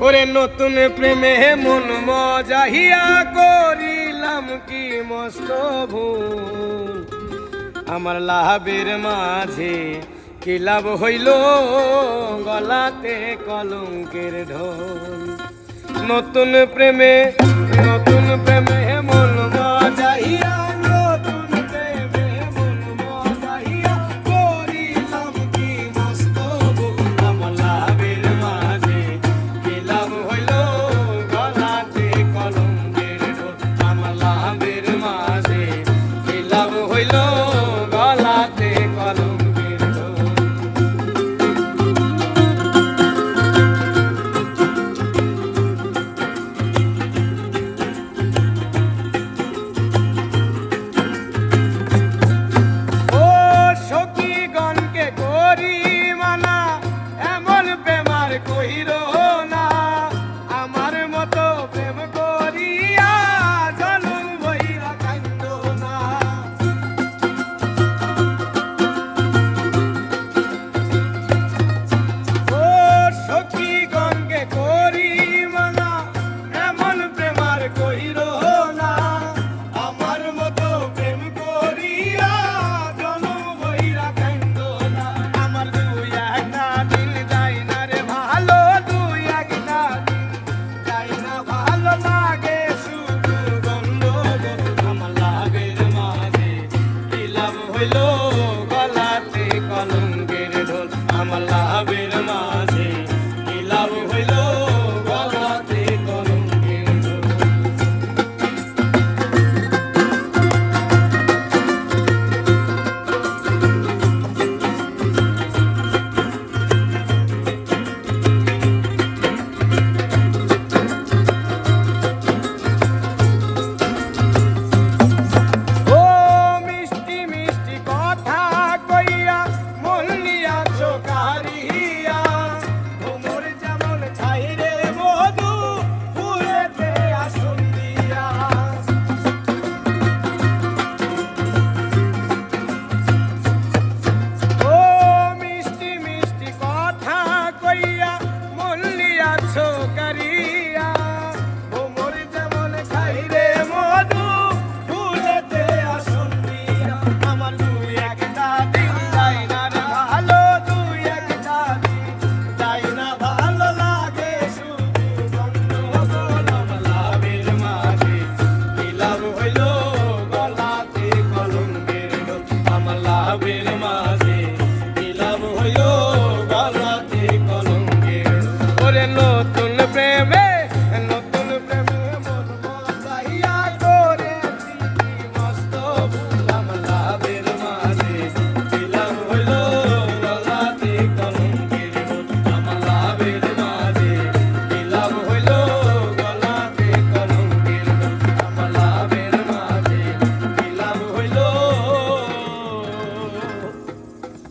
ওরে নতুন প্রেমে মন মজাহিয়া করিলাম কি মস্ত ভুল, আমার লাভের মাঝে কি লাভ হইল, গলাতে কলঙ্কের ঢোল। নতুন প্রেমে মন মজাহিয়া, নতুন প্রেমে মন মজাহিয়া করিলাম কি মস্ত ভুল, আমার লাভের মাঝে কি লাভ হইল, গলাতে কলঙ্কের ঢোল। আমার লাভের মাঝে কি লাভ হইল, গলাতে কলঙ্কের ঢোল। কইরো না আমার মতো প্রেম করিয়া, জনম বইরা কান্দো না। ও সখী গঙ্গে করি মানা, এমন প্রেমার কইরো না আমার মতো প্রেম করিয়া, জনম বইরা কান্দো না। আমার দুই একটা দিন যায় না রে ভালো, দুই একটা দিন যায় না ভালো, লাগে শুধু গন্ডগোল। আমার লাভের মাঝে কি লাভ হইল, গলাতে কলঙ্কের ঢোল। আমার লাভের মাঝে কি লাভ হইল, গলাতে কলঙ্কের ঢোল। ও মিষ্টি মিষ্টি কথা কইয়া মন নিয়াছো কারিয়া, ভ্রমর যেমন ছাইরে মধু ফুলেতে আসন দিয়া। ও মিষ্টি মিষ্টি কথা কইয়া মন নিয়াছো কারিয়া, ভ্রমর যেমন ছাইরে মধু ফুলেতে আসন দিয়া। আমার দুই একটা দিন যায় না রে ভালো, দুই একটা দিন যায় না ভালো, লাগে শুধু গন্ডগোল। আমার লাভের মাঝে কি লাভ হইল, গলাতে কলঙ্কের ঢোল। আমার লাভের মাঝে কি লাভ হইল, গলাতে কলঙ্কের ঢোল। ওরে নতুন প্রেমে মন মজাহিয়া করেছি কি মস্ত ভুল, আমার লাভের মাঝে কি লাভ হইল, গলাতে কলঙ্কের ঢোল। আমার লাভের মাঝে কি লাভ হইল, গলাতে কলঙ্কের ঢোল। আমার লাভের মাঝে কি লাভ হইল,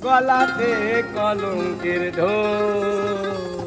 গলাতে কলঙ্কের ঢোল।